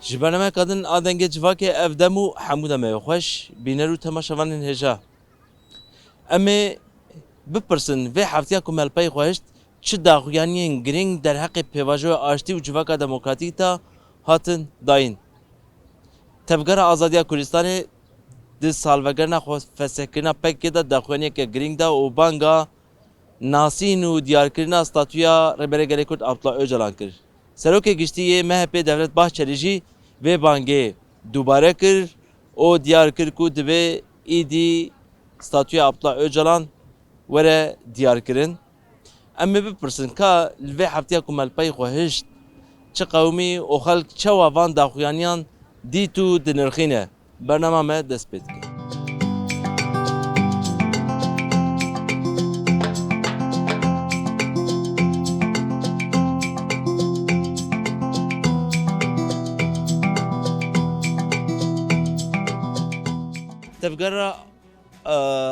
Jiberleme kadın adenge civake evdemu hamuda me xoş bineru temaşavanın heja. Eme bipirsin ve haftaya kumelpay xoşt çi daxuyaniyên giring derheqê pêvajoya aştî û civaka demokratîk ta hatin dayîn. Tevgera Azadiya Kurdistanê di salvegerina fesehkirina pekê de daxuyaniyeke giring da û banga nasîn û diyarkirina statûya Rêberê Kurd Abdullah Öcalan kir. Serokê Giştî MHP Devlet Bahçeli jî vê bangê dubare kir û diyar kir ku divê êdî statûya Abdullah Öcalan were diyarkirin. Em ê bipirsin ka li vê heftaya ku melpeyê xwe hişt çi qewmî û xelk çawa van daxuyaniyan dît û dinirxîne. Bernama me dest pê dike. Tevgera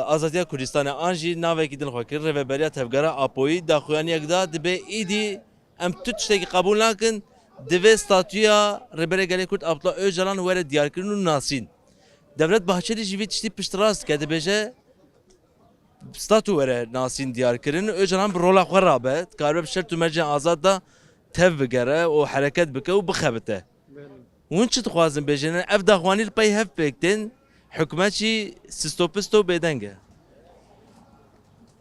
Azadiya Kurdistanê an jî navekî din xwe kir Rêveberiya Tevgera Apoyî daxuyaniyek da dibe êdî em tu tiştekî qebûl nakin divê statûya Rêberê Kurd Abdullah Öcalan were diyarkirin û nasîn. Devlet Bahçeli jî vê tiştî piştrast ke dibêje statû were nasîn diyarkirin Öcalan bi rola xwe rabe dikare bi şert û mercên azad da tev bigere û hereket bike û bixebite. Hûn çi dixwazin bêjin ev daxuyanî li pey hev pêk tên hükümetçi sistopisto bedenge.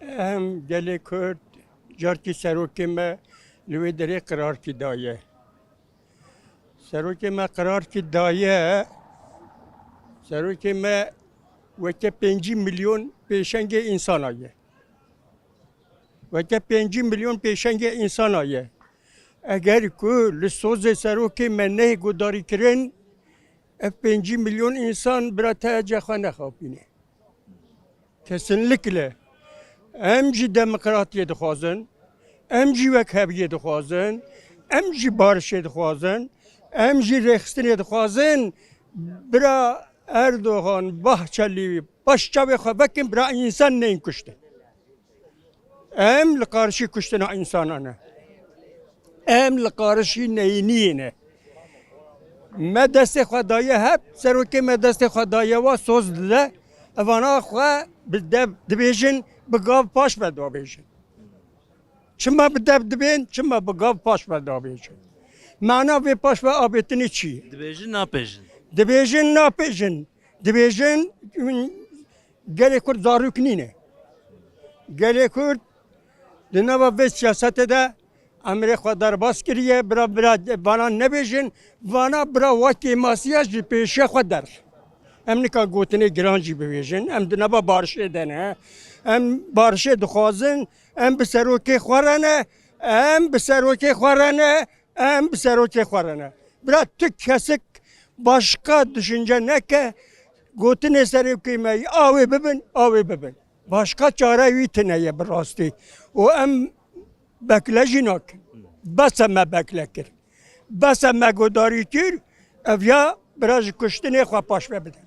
Hem gelê Kurd carkî serokê me li wê derê qirarkî daye. Serokê me qirarkî daye, serokê me weke 5 milyon pêşengê insana ye. Weke 5 milyon pêşengê insana ye. Eger ku li sozê serokê me nehê gudarî kirin, ev 5 milyon insan bira tehece xwe nexapîne. Kesinlikle. Em jî demokratiyê dixwazin, em jî wek heviyê dixwazin, em jî barişê dixwazin, em jî rêxistinê dixwazin, bira Erdoğan, Bahçeli, başçavê xwe vekin bira însan neyên kuştin. Em li qarşî kuştina însanan e. Em li qarşî neyîniyê ne. Me destê xwe daye hep, serokê me destê xwe daye wa soz dide, evana xwe bi dev dibêjin, bi gav paş ve dabêjin. Çima bi dev dibên, çima bi gav paş ve dabêjin. Mana vê paş ve abêtinê çi ye? Dibêjin napêjin. Dibêjin napêjin. Dibêjin gelê Kurd zarok nîne. Gelê Kurd di nava vê siyasetê de emrê xwe derbas kiriye, bira vana nebêjin, vana bira wakê masiya jî pêşiya xwe der. Em nika gotinê giran jî bibêjin, em di nava barişê de ne, em barişê dixwazin, em bi serokê xwe re ne, em bi serokê xwe re ne, em bi serokê xwe re ne. Bira tu kesik başka düşünce neke, gotinê serokê me avê bibin, avê bibin. Başka çare wî tune ye bi rastî. û em bekle jî nakin. Bes me bekle kir. Bes me gudarî kir, ev ya bira ji kuştinê xwe paş ve bidin.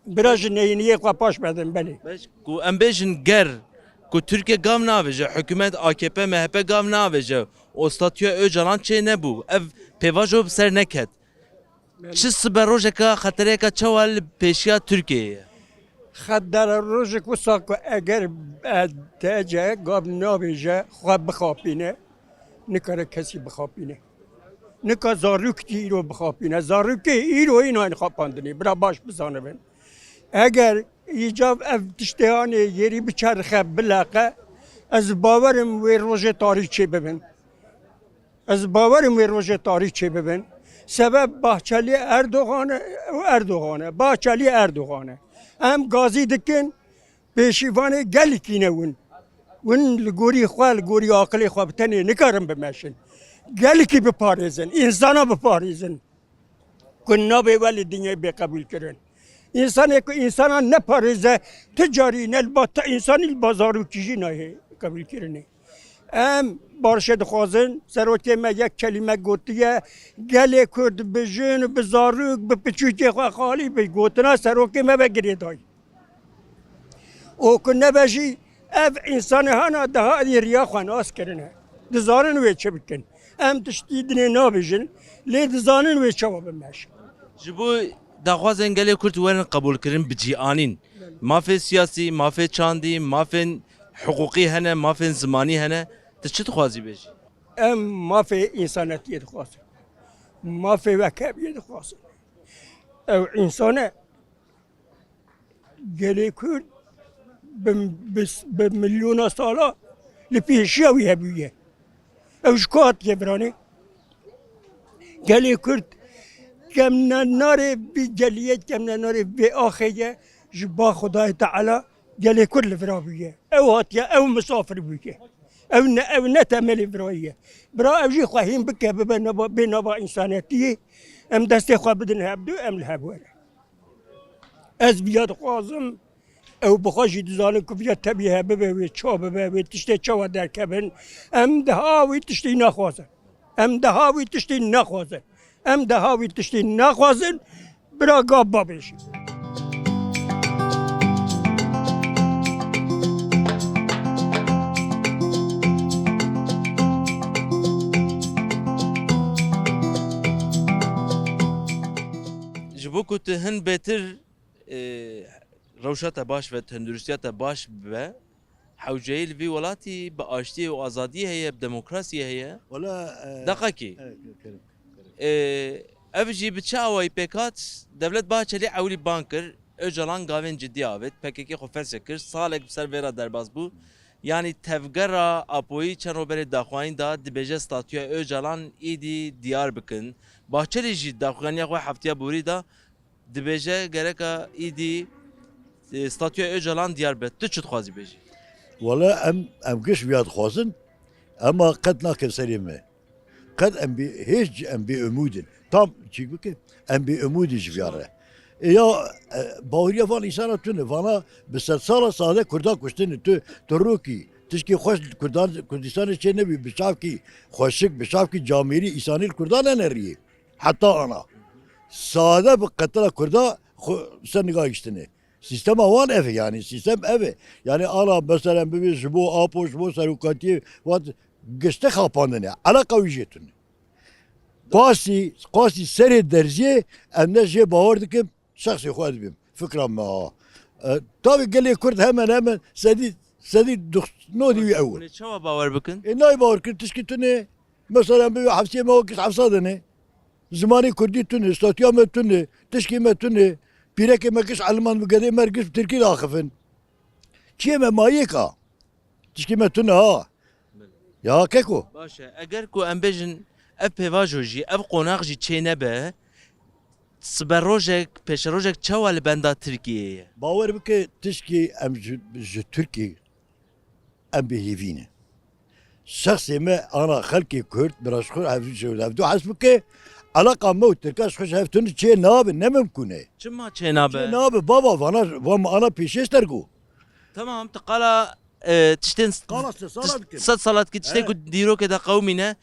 Bira ji neyîniyê xwe paş vedin belê. Ku em bêjin ger ku Türkiye gav naveje, hükümet AKP MHP gav naveje. O statüya Öcalan çê nebû. Ev pêvajo bi ser neket. Çi siber rojeka xetereka çawa li pêşiya Türkiye'ye? Xeddera rojek wisa ku eger tece gav nabêje xwe bixapîne, nikare kesî bixapîne. Nika zarok tî îro bixapîne. Zarokê îro înan xapandinê, bira baş bizanibin. Eger îcav ev tiştehanê yerî biçerxe bilaqe, ez bawerim wê rojê tarî çê bibin. Ez bawerim wê rojê tarî çê bibin. Sebep Bahçeli Erdoğan e. Bahçeli Erdoğan e. Em gazî dikin, pêşîvanê gelekî ne win. Win li gorî xwe, li gorî aqilê xwe bi tenê nikarin bimeşin. Gelekî biparêzin, însana biparêzin. Ku nabê we li dinyayê bêqebûl kirin. İnsanê ku însana neparêze, ti carî ne li ba te însanî li ba zarokî jî nayê qebûl kirinê. Em barişê dixwazin, serokê me yek kelîme gotiye, gelê Kurd bi jin, bi zarok, bi piçûkê xwe xalî bi gotina serokê me vegirê dayê. û ku nebe jî ev însanê hana daha riya xwe nas kirine. Dizarin wê çi bikin. Em tiştî dinê nabêjin, lê dizanin wê çawa bimeş. Ji bo daxwazên gelê Kurd werin qebûlkirin bi cîanîn. Mafê siyasî, mafê çandî, mafên hiqûqî hene, mafên zimanî hene. Tu çi dixwazî bêjî? Em mafê însanetiyê dixwazin. Mafê wekebiyê dixwazin. Ew însan e. Gelê Kurd bi milyona sala li pêşiya wî hebûye. Ew ji ku hatiye biranê? Gelê Kurd kemnenarê vî celiyet kemnenarê vê axê ye ji ba Xwedayê Teala gelê Kurd li vira bûye. Ew hatiye ew misafir bûye. Ew ne temelê virayî ye. Bira ev jî xwehîn bike bibe bê nava însanetiyê em destê xwe bidin hebdû em li hev were. Ez viya dixwazim ew bi xwe jî dizanin ku viya tevî hebe be wê çav bibe wê tiştê çawa derkevin em deha wî tiştî naxwazin. Em deha wî tiştî naxwazin. Em deha wî tiştî naxwazin bira gav babêjin. Ji bo ku tu hin bêtir rewşa te baş ve tenduristiya te baş bibe, hewceyî li vî welatî bi aştiyê û azadiyê heye, bi demokrasiyê heye. ولا Deqekî. Ev jî bi çi awayî pêk hat, Devlet Bahçeli ewlî ban kir, Öcalan gavên ciddî avêt, PKK xwe fesê kir, salek bi ser vê re derbas bû. Yani tevgera apoyî çenoberê daxwayîn da dibêje statûya Öcalan îdî diyar bikin. Bahçeli jî daxuyaniya xwe heftiya borî da dibêje gereka îdî statûya Öcalan diyar be. Tu çi dixwazî bêjî? ولا ام قش بياد خوازن اما قد ناكل سليمه قد ام بي هيج ام بي امودن tam çiğ ki em bir umudi jivare ya bağırya falan insana tüne bana bir sala sade kurda kuştun tu turuki tişki hoş Kurdistan için ne bir bişavki hoşik bişavki camiri İsanil Kurdan neriye hatta ana sade bir katla kurda sen niga iştini sistem avan evi yani sistem evi yani ana mesela bir bu apoş bu sarukati vat geçte kapandığını alaka ücretini قاسی سر درجه امنه جه باور دکم شخصی خواهد بیم فکرم ما تابی گلی کرد hemen سدی نو دیوی اول Ne çawa bawer bikin? نای باور کرد تشکی تونه مثلا بی حفظی ما کس حفظا دنه زمانی کردی تونه استاتیا ما تونه تشکی ما تونه پیرک ما کس علمان بگده مرگز ترکی داخفن چیه ما مایه کا تشکی ما تونه ها یا ککو باشه eger ku em bêjin ev pêvajo jî ev qonak jî çê nebe siber rojek pêşerojek çawa li benda Tirkiyeyê? باور بکه تشکی ام ج ترکی ام بهیوینه شخصی ما انا خلقی کرد براش خور هفت شو هفت حسب که علاقه ما و ترکاش خوش هفتون چه ناب نممکنه Çima çê چه nabe? ناب بابا وانا انا پیشش ترگو Tamam tu qala tiştên قالا سالا بکن sed salat ki tiştê ku dîrokê de qewmîne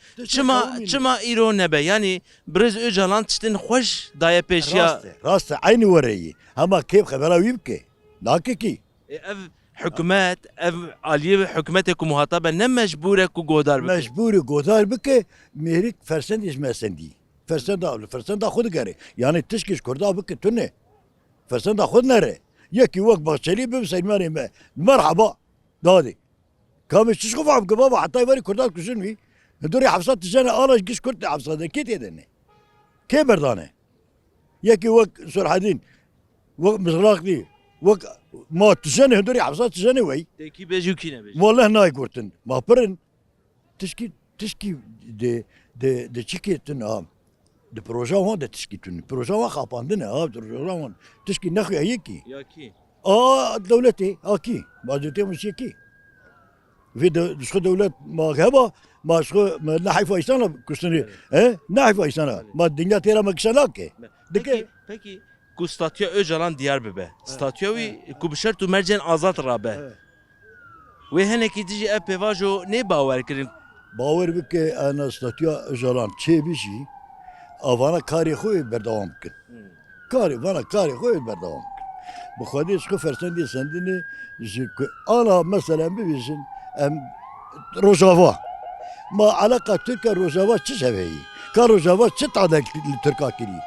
çima îro nebe yani Birêz Öcalan tiştên xweş daye pêşiya راست عین وری اما کیف خبره وی بکه ناکه کی ev hükümet ev aliye hükümetê ku muhatabe ne mecbur e ku godar bikin. مجبوری گودار بکه میریک فرسند اش مسندی فرسند خود گره یعنی تشکیش کرده بکه تو نه فرسند خود نره یکی وقت بخشلی بیم سلمانی ما مرحبا دادی کامش چیش خوب که بابا حتی وری کردار کشون وی دوری حفظات تجانه آلاش گیش کرد حفظات کی تیدنه کی بردانه یکی وقت سرحدین وقت مزراق دی وقت ما تجانه دوری حفظات تجانه وی Teki bêjî û kî ne bêjî? والله ناي قرتن ما برن تشكي دي تشكي تن دي بروجا هون دي تشكي تن بروجا هون خاباندنا بروجا هون تشكي نخي هيكي Ya kî? دولتي كي ما دولتي مش كي في شو دولة ما غابة ما شو ما نحي فايسانا كشتني نحي فايسانا ما الدنيا تيرا ما كشلاكي Peki ku statüya Öcalan diyar bibe. Statüya wî ku bi şert û mercên azad rabe. Wê henekî dijî ev pêvajo nê bawer kirin. باور بك انا استطيع جلان تشي بيجي اوانا كاري خوي بردوام كن كاري خوي بردوام كن بخوادي شكو فرسندي سندني انا مثلا بيجن ام روجافا ما علاقة تركيا روجاوا تش شبهي كروجاوا تش تعدل تركا كري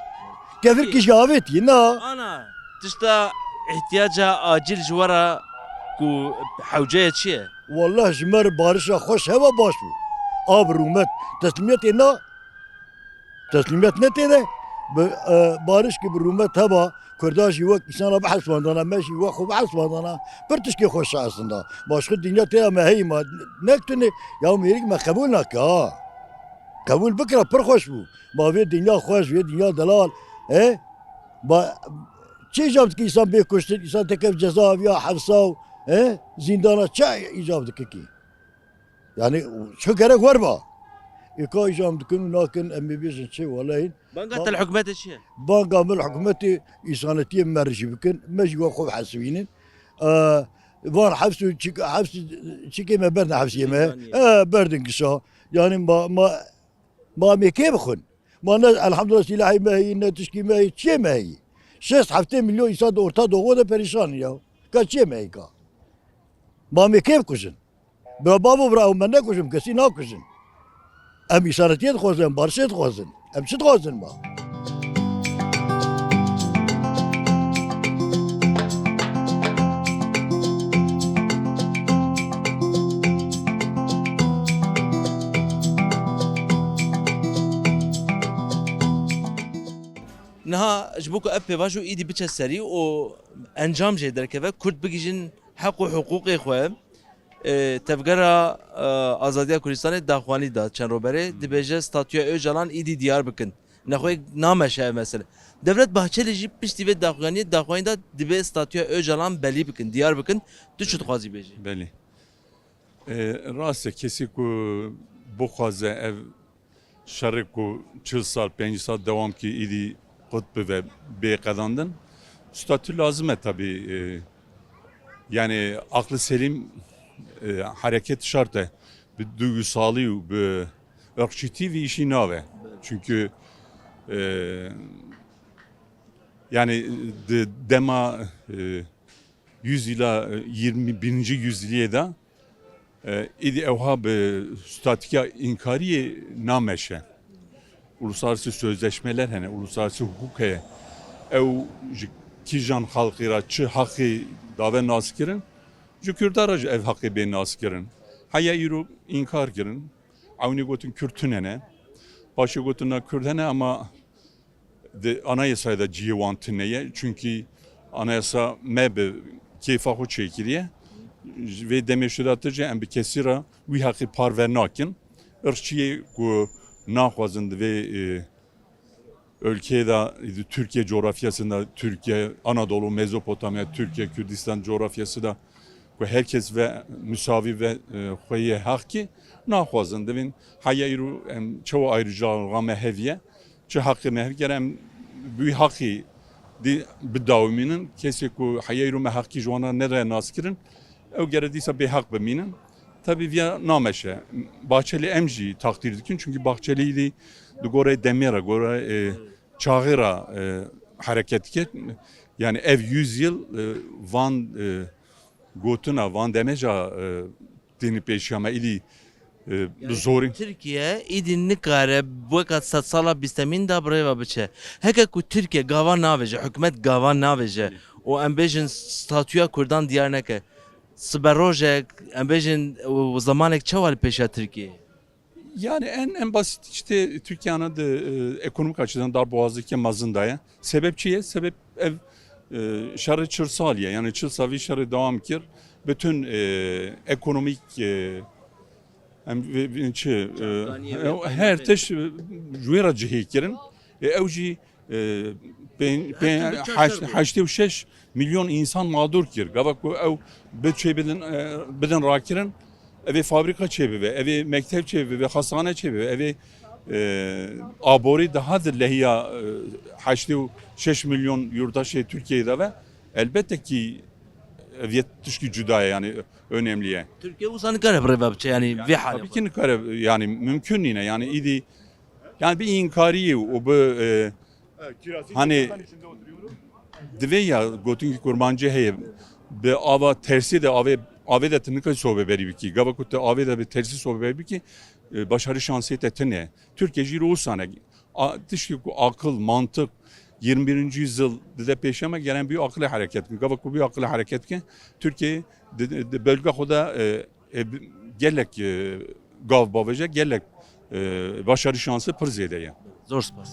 كفر كيش قافتي نا انا تشتا احتياجها اجل جوارا كو حوجيه شيء والله جمر بارشا خوش هوا باشو آب رومت تسليميت نا تسليميت نتيده بارش کی برومت هوا کرداش وقت انسان بحث واندانا ماشي وقت بحث واندانا برتش کی خوش aslında başka dünya te ma hey ma nektuni ya merik ma kabul nak ha kabul bikra per خوش bu ma ve dünya خوش ve dünya dalal ba çi jabt ki insan be kuştu insan tekef ceza ya hapsa zindana çay icabdı ki yani şu gerek var mı يكا يجام دكن لكن امي بيجن شيء والله بنقت الحكومات الشيء بانقا من حكومتي إنسانتي مرجي بكن مجي وخوف حسوينين فان حبسوا شيكي ما بردن حبسي ما بردن كشا يعني ما ميكي بخن ما الحمد لله سلاحي ما هي نتشكي ما هي شيء ما هي 6 milyon insan da orta doğuda perişan ya kaç yemeği ka ما ميكي بكشن بابا براو من نكشن كسي ناكشن ام اشارتيت خوزن بارشت خوزن ام شت خوزن ما نها جبوك ابي باجو ايدي بتش سري و انجام جي دركبه كرد بگیجن حق و حقوق خو تفگرا آزادی کردستان داخوانی داد چند روبره دبیجه ستاتوی اوجلان ایدی دیار بکن نخوی نامشه مثلا devlet bahçeli jip pişti ve daxwani da dibe statüye öcalan belli bikin diyar bikin tu çut xazi beji بله راسته کسی کو بخوازه ev شر کو 40 سال 5 سال devam ki idi kutbu ve be kazandın statü lazım tabi yani aklı selim hareket şartı bir duygusalı bir ırkçı bir işi nave çünkü yani dema 100 ila 21. yüzyılda da idi evha bir statüya inkariye nameşe uluslararası sözleşmeler hani uluslararası hukuk ev kijan halkıra çı hakkı dave naskirin Cükürdar ev hakkı beni naskirin haya yürü inkar girin avni gotun kürtünene başı gotuna kürdene ama anayasayı da civantineye çünkü anayasa mebe keyfa çekiliye ve demeşidatıcı en bir kesira vi hakkı parvernakin ırkçıya ku nahvazında ve ülkede Türkiye coğrafyasında Türkiye Anadolu Mezopotamya Türkiye Kürdistan coğrafyası da herkes ve müsavi ve khoye hakkı nahvazında ve hayayru çoğu ayrıcalığa meheviye çı hakkı mehgerem bir hakkı di bedavminin kesi ku hayayru mehakki jwana nere naskirin ev gerediyse bir hak beminin tabi via nameşe Bahçeli emji takdir dikin çünkü Bahçeli'ydi gore demira gore çağıra hareket ket yani ev 100 yıl Van gotuna Van demeca dini peşama ili zorin Türkiye idin nikare bu kat sala bistemin da breva biçe heke ku Türkiye gavan navece hükümet gavan navece o ambejin statüya kurdan diyar neke Siberojek ambejin o zamanek çaval peşa Türkiye yani en basit işte Türkiye'nin de ekonomik açıdan darboğazlık mazındaya sebepçiye sebep ev şarı çırsaliye yani çırsavi şarı devam kir bütün ekonomik her teş jüra cihekirin evci ben 86 milyon insan mağdur kir gavak bu ev bütçe beden rakirin evi fabrika çebi ve evi mektep çebi ve hastane çebi ve evi abori daha da lehiya 86 milyon yurttaşı Türkiye'de ve elbette ki Vietnam'daki cüdaya yani önemliye. Türkiye uzanı kare breva biçe yani ve hali tabii ki kare yani mümkün yine yani idi yani bir inkariye o bu hani dve ya gotunki kurmancı heye be ava tersi de ave aveda tınıkı sohbe beri biki. Gava kutte aveda bir tersi sohbe beri biki. Başarı şansiyete tene. Türkiye jiri olsana. Tişki ku akıl, mantık 21. yüzyıl de peşeme gelen bir akıllı hareket. Gava ku bir akıllı hareket ki Türkiye bölge koda gelek gav babaca gelek başarı şansı pır zedeye. زۆر سپاس.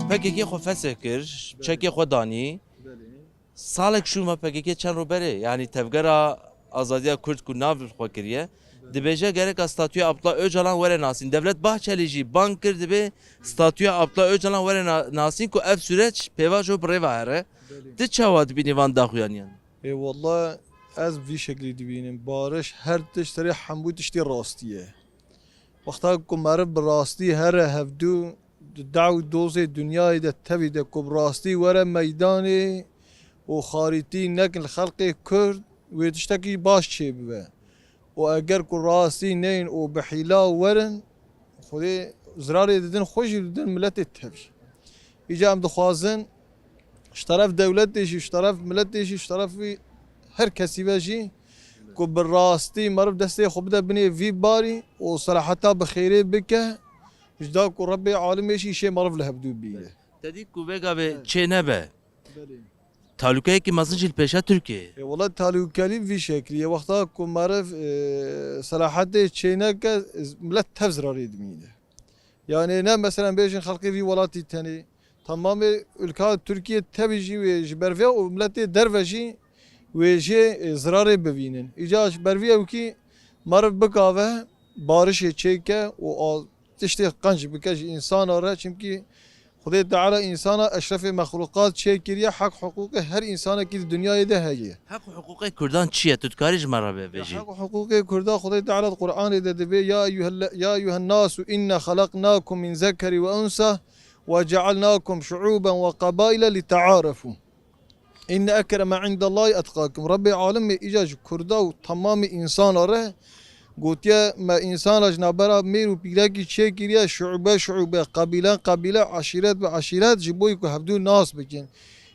پکێکی خۆ فەسێ کرد چەکی خۆ دانی ساڵێک شومە پەکێکی چەند ڕوبەرێ یعنی تەفگەرە ئازادیا کورد و ناو خۆ کردیە دبێژە گەرەکە ستاتوی ئەبڵا ئۆجەڵان وەرە ناسین دەولەت باهچەلیژی بانک کرد دەبێ ستاتوی ئەبڵا ئۆجەڵان وەرە ناسین و ئەف سورەت پێواژۆ بڕێڤە هەرە د چاوا دبینی وان داخویانیان والله از وی شکلی دبینیم بارش هر تشتری حمود تشتی راستیه وقتا که مرد براستی هر هفدو دعو دوز دنیای ده تبی ده که براستی وره میدانی و خارطی نکن خلق کرد و تشتکی باش چه ببه و اگر که راستی نین و بحیلا ورن خودی زراری ددن خوشی ددن ملت تبی ایجا هم دخوازن اشترف دولت دیشی اشترف ملت دیشی اشترف هر کسی باشی که بالراستی مرف دسته خوب ده بنی وی باری و صراحتا بخیره بکه جدا که ربی عالمیشی شی مرف له بدو بیه دەدی کو بێگا بێ چێ نەبە تالوکەیەکی مەزنجیل پێشە تورکیە والله تالوکالی وی شکلیه وقتا که مرف صراحتا چینه که ملت تفزراری دمینه yani ne mesela beşin halkı vi valati tani tamamı ülke Türkiye tabici ve berve o milleti derveji ve zararı bevinin. İcaç berve ki marv bekave barış çeke o işte kanç bikaj insan ara çünkü Xuda Teala insana eşrefi mahlukat çekiriye hak hukuku her insana ki dünyaya da heye. حق و حقوقی کوردان چییە توتکاریش مەڕە بێ بێژی حق حقوق كردا خدای تعالى القرآن ده يا أيها الناس إنا خلقناكم من ذكر وأنثى وجعلناكم شعوبا وقبائل لتعارفوا إن أكرم عند الله أتقاكم ربي عالم إيجاج كردا وتمام إنسان ره قلت يا ما إنسان أجنبرا ميرو بيلاقي شيء شعوبة قبيلة عشيرات جبوي كهبدو ناس بكين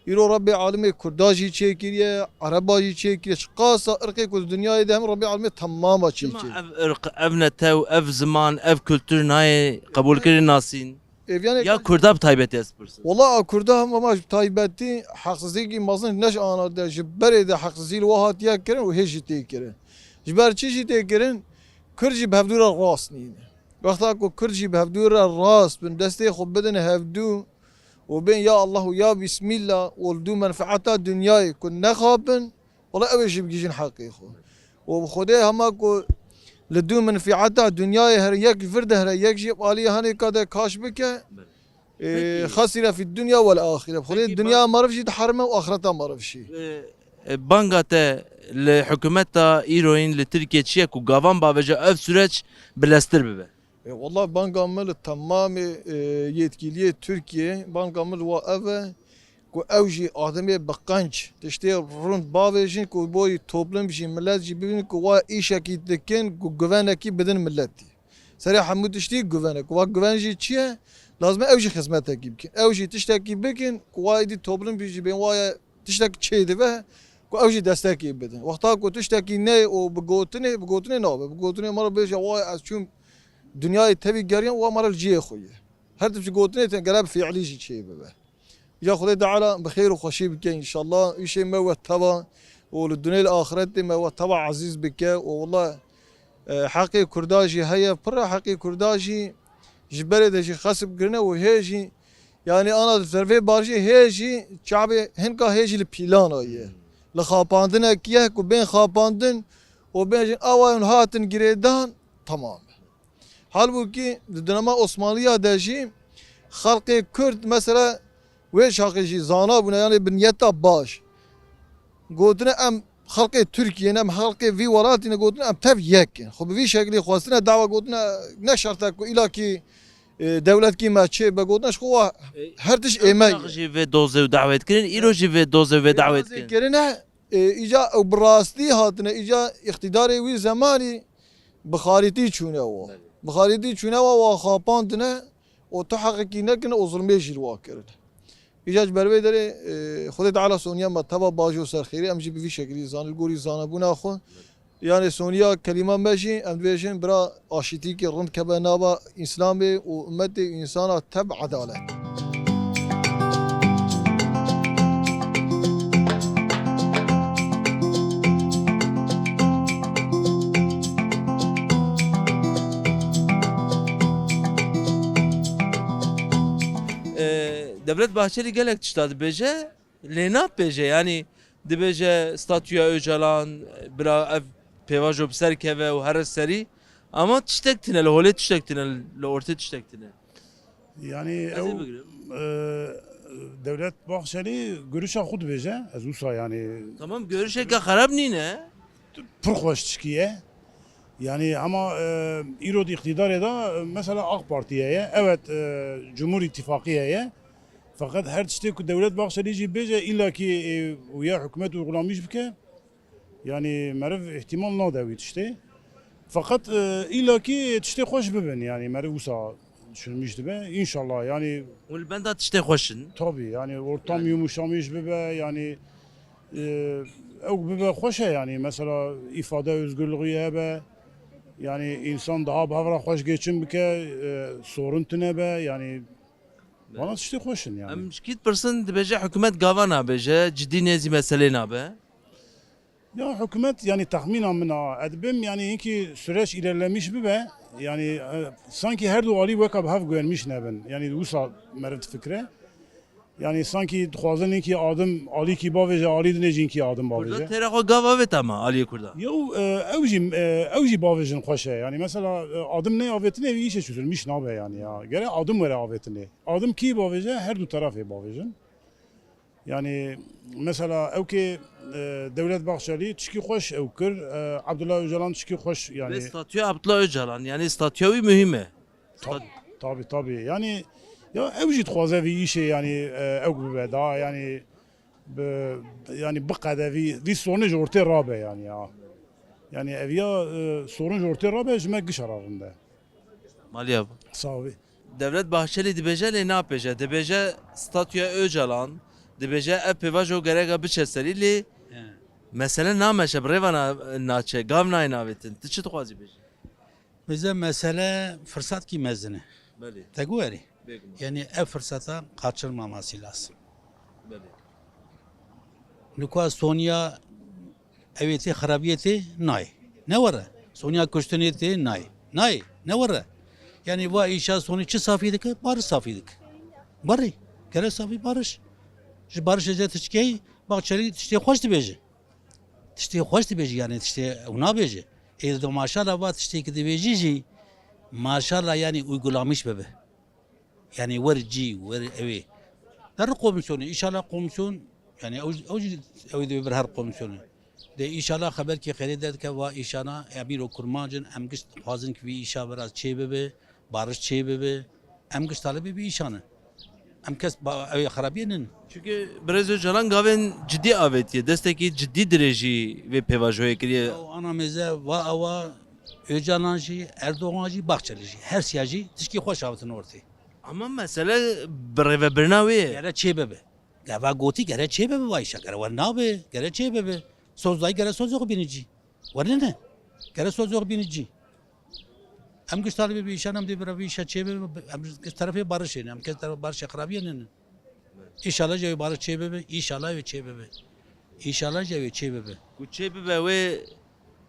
يرو ربي عالمي كرداجي تشيكيريا عرباجي تشيكيريا شقاصة ارقي كل الدنيا دهم ربي عالمي تماما تشيكي اف ارق اف نتاو اف زمان اف kültür نای قبول کردن ناسین يعني یا کردا بتایبەتی ez pırsın والله كردا هم ما تايبتي حقزيكي مازن نش انا ده جبري ده حقزي الواحد يا كرن وهيجي تيكرن جبر تشي تيكرن كرجي بهفدور الراس نين وقتا كرجي بهفدور الراس من دستي خب بدن هفدو وبين يا الله ويا بسم الله ولدو منفعتا دنياي كن نخابن والله أبيش بيجين حقيقة وخدي هماكو لدو منفعتا دنياي هر يك فرد هر يك جيب علي هاني كذا كاش بك خسر في الدنيا والآخرة خدي الدنيا ما رفش تحرمه وآخرتها ما رفش بانگا te li hükümeta İroyin li Türkiye çiye ku gavan baveja ev süreç bilestir bibe والله بانقامل تمام yetkiliye Türkiye بانقامل وأبا ku evji ademi bakınç işte rund bavejin ku boy toplum bir millet gibi ku va işaki tekin ku güveneki bedin milleti seri hamud işte güvenek va güvenci çiye lazım evji hizmet gibi evji tişteki bekin ku va idi toplum bir gibi va tişteki çeydi ve ku evji destek gibi bedin vakta ku tişteki ne o bugotune ne bugotune mara beja va açum dünyayı tabi geriyen ve mara ciye خويه her tip gotune te garab fiili şey bebe يا خدای تعالى بخير وخشي بك ان شاء الله شيء ما وتبع وللدنيا الاخرة ما وتبع عزيز بك والله حقي كرداجي هيا برا حقي كرداجي جبري دجي خصب قرنا وهيجي يعني انا ترفي بارجي هيجي شعبي هنكا هيجي البلان هي لخاباندنا كيه وبين خاباندن وبين اوان هاتن جريدان تمام halbuki döneme Osmanlı'ya deji halkı Kürt mesela ve şakıcı zana buna yani binyetta baş. Godine em halkı Türkiye em halkı vi varatine godine em tev yekin. Xo bi şekli xwastine dava godine ne şarta ku ila ki devlet ki maçe be godine şo her tiş emay. جی و دوزه و دعوت کردن ایرو جی و دوزه و دعوت کردن Kerine ایجا او براستی هاتنه ایجا اقتدار وی زمانی بخاريتي چونه و بخاريتي چونه و خاپاندنه و تو حقیقی نکنه و ظلمه جلوه کرده ایجاج بروی داره خود تعالی سونیا مطبع باجو سرخیری امجی بوی شکلی زانل گوری زانبون آخون yani Sonya kelime meşin em dibêjin bira aşîtîkê rind kebe nava İslamê û ummetê insana teb edalet. Devlet Bahçeli gelek tişta dibêje lê napêje yani dibêje statüya Öcalan bira ev pêvajo bi ser keve û here serî ama tiştek tune li holê tiştek tune li ortê tiştek tune. Yani Ez ê bigirim. devlet Bahçeli görüşe xud bêje ez wisa yani Tamam görüşeke xerab nîne. pir xweş tişkiye. Yani ama îrod iktidarê da mesela AK Parti'ye ye, evet Cumhur İttifakı'ya ye. Fakat her tiştê ku devlet Bahçeli jî bêje illa ki ya hükümet uygulamış bike. Yani meriv ihtimal nade wî tiştê. Fakat illa ki tiştê xweş bibin yani meriv wisa düşünmüş dibe. İnşallah yani û li benda tiştê xweşin. tabii yani ortam yumuşamış bibe yani ew bibe xweş e yani mesela ifade özgürlüğü hebe. Yani insan daha bavra hoş geçin bike sorun tüne be yani bana işte hoşun yani. Em şikît pirsin dibêje hikûmet gava nabêje cidî nêzî meselê nabe. Ya hükümet yani tahminen mina edbim yani ki süreç ilerlemiş bir be yani sanki her duali vekab hav görmüş nebin yani usa meret fikre yani sanki xwazin ki adım ali ki bavêje ali dinejin ki adım Kurda bavêje. têra xwe gav avet ama Aliyê Kurda. Yo ew jî bavêjin xweş e yani mesela adım ne avetine ev işe çözülmüş nabe yani ya gere adım vere avetine adım ki bavêje her du tarafê bavêjin yani mesela ew ki devlet Bahçeli tişkî xweş ew kir Abdullah Öcalan tişkî xweş Ve yani statüya Abdullah Öcalan yani statüya wî mühim e. tabi yani ya ew jî dixwaze vî işe yani ew bibe daha yani yani bu kadar vî sorun ji ortê rabe yani ya yani ev ya sorun ji ortê rabe ji me giş ararinde Maliye. sağ ol. Devlet Bahçeli dibêje lê napêje dibêje statüya Öcalan dibêje ev pêvajo gereka biçe serî lê mesele nameşe bi rêva naçe gav nayê navetin tu çi dixwazî bêjî? Bize mesele fırsat ki mezini. Belê. Tegueri. Bêgum. Yani ev fırsata kaçırmaması lazım. Belê. Nuka Sonya eveti harabiyeti nay. Ne var? Sonya kuştuniyeti nay. Nay. Ne var? Yani va işa sonu çi safiydik? Barış safiydik. Barış. Kere safi barış. Ji barış ece tişkey Bahçeli tişte hoş dibeji. Tişte hoş dibeji yani tişte ona beji. Ezdo maşallah va tişte ki dibeji ji maşallah yani uygulamış bebe. Yani verci, ver evi. Her komisyonu, inşallah komisyon yani o de bir her komisyonu. De inşallah haber ki xeyri der ki va inşallah bir o kurmacın emgiş hazın ki bir işa biraz çebebe, barış çebebe, emgiş talebi bir işanı. Emkes evi harabiyenin. Çünkü Brez Öcalan gavên ciddi avetiye destekî ciddi dirêjî vê pêvajoyê kiriye. O anameze va ava Öcalan jî, Erdoğan jî, Bahçeli jî, her siyasi tişki hoş avtın ortaya. Ama mesele bi rêvebirina wê ye. Gere çebebe. Gava goti gere çebebe va işa gere var nabe gere çebebe. Sözday gere söz yok binici. Var ne? Gere söz yok binici. Hem güç talebi bir işe hem de bir işe çebebe hem güç tarafı barış yani hem güç tarafı barış akrabiye ne? İnşallah cevi barış çebebe inşallah ve çebebe. İnşallah cevi çebebe. Ku çêbibe wê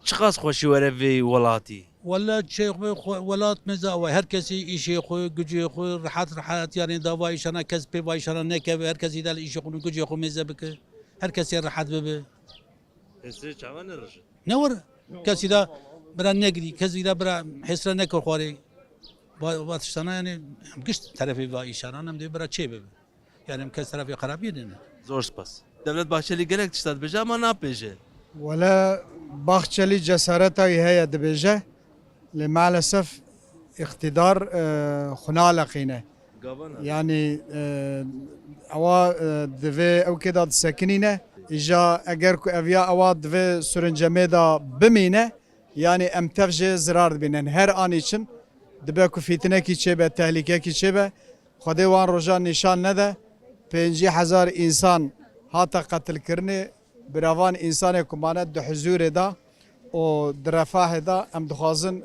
çi qas xweşî were vê welatî. Valla şey velat meza ve herkesi işe koy gücü koy rahat yani dava işana kes pe işana ne ke herkes idal işe koy gücü koy meza beke herkes rahat bebe. Esre çavan erişi. Ne var? Kesi de bira negri, kesi de bira hesra ne kor xwari. Vatıştana yani giş tarafı va işana hem de bira çe bebe. Yani hem kes tarafı xarabiye ne? Zor spas. Devlet Bahçeli gelek tişta dibêje ama napêje. ولا باخچلی جسارتا هي دبيجه لمالسف اقتدار خنالقينه Gavana. يعني اوا دفي او كده ساكنينه İja eğer ku evya avad ve sürünceme da bimine yani em tevje zarar binen her an için dibe ku fitne ki çebe tehlike ki çebe Xwedê wan rojan nîşan nede 50,000 insan hata qetil kirine biravan insanê ku mane di huzûrê da û di refahê da em dixwazin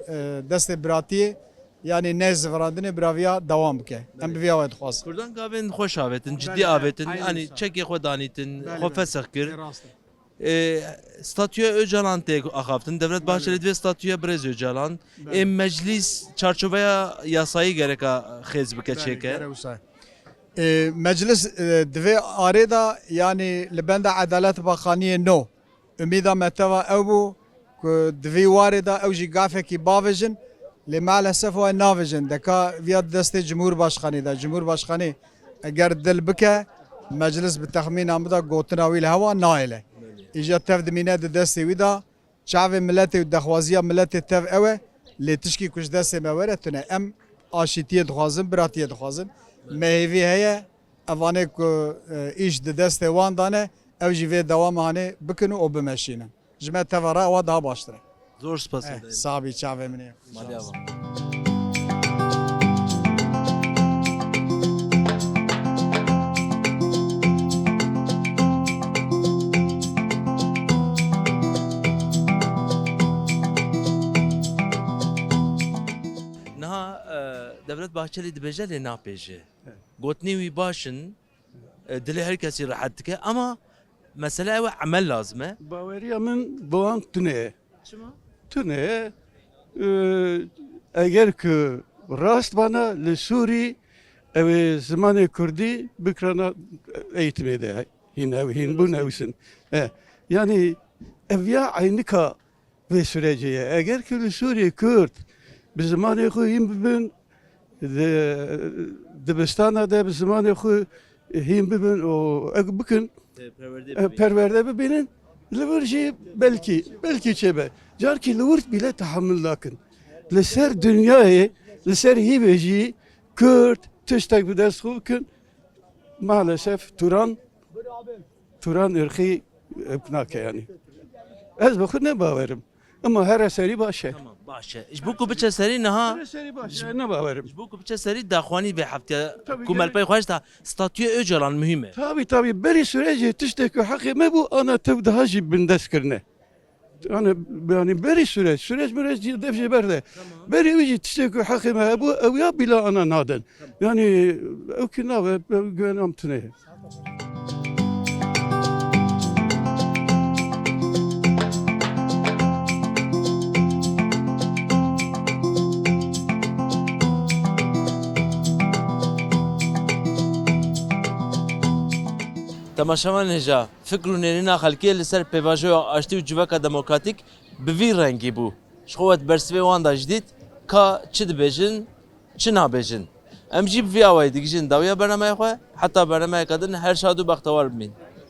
destê biratiyê yani nêzîvirandinê biraviya dewam bike. Em bi vîya we dixwazin. Kurdan gavên xweş avetin, cidî avetin, hani çekê xwe danîtin, xwe fesix kir. Statüye Öcalan tê axaftin, Devlet Bahçeli divê statüye Birêz Öcalan. Meclis çarçoveya yasayî gereka xêz bike çêke. Meclis divê arê da yani li benda Edalet Baxaniyê no. Umîda me teva ew bû ku divê warê da ew jî gafekî bavêjin lê maalesef we navêjin. Deka viya destê Cumhurbaşkanî da. Cumhurbaşkanî eger dil bike meclis bi texmîna min da gotina wî li hewa nayêle. İja tev dimîne di destê wî da çavê milletê û dexwaziya milletê tev ew e lê tişkî ku ji destê me were tune em aşîtiyê dixwazin, biratiyê dixwazin. Mehêvî heye evanê ku îş di destê wan dane ew jî vê dewama hanê bikin û o bimeşînin. Ji me teva re ewa daha baştir e. Zor spas edeyim. Sabî çavê min ê. Maliyava. Niha Devlet Bahçeli dibêje lê napêje. Gotinê wî başin, dilê her kesî rahat dike ama mesele ew e emel lazim e. Baweriya min bi wan tune. Çima? Tune eger ku rast bana li Sûrî ew ê zimanê Kurdî bikrana eğitimê de hîn bû newîsin. Yani ev ya aynika vê sürecê ye. Eger ku li Sûriyê Kurd bi zimanê xwe hîn bibin dibistana de bi zimanê xwe hîn bibin û bikin perverde bibinin li wir jî belkî çêbe carkî li wir bîle tehammül nakin li ser dünyayê li ser hîvê jî Kurd tiştek bi dest xwe bikin maalesef Turan ırkî nake yani ez bi xwe ne bawerim ama her eserî baş e Tamam, baş e. Ji bo ku biçe serî niha her eserî baş e ne bawerim ji bo ku biçe serî daxwanî vê heftaya Tabii, ku melpey xweş da statüye Öcalan mühim e. tabii berî sürecê tiştekî heqê me bû ana tev daha jî bin dest kirine yani berî süreç dev jê ber de berî wî jî tiştekî heqê me hebû ew ya bîla ana nadin yani ew kî nabe güvenam tune Temaşavan hêja fikr û nêrîna xelkê li ser pêvajoya aştî û civaka demokratîk bi vî rengî bû. Ji xwe wet bersivê wan da jidît ka çi dibêjin, çi nabêjin. Em jî bi vîya wayê digihîjin dawiya bernameya xwe heta bernameyeka din her şad û bextewar bibîn.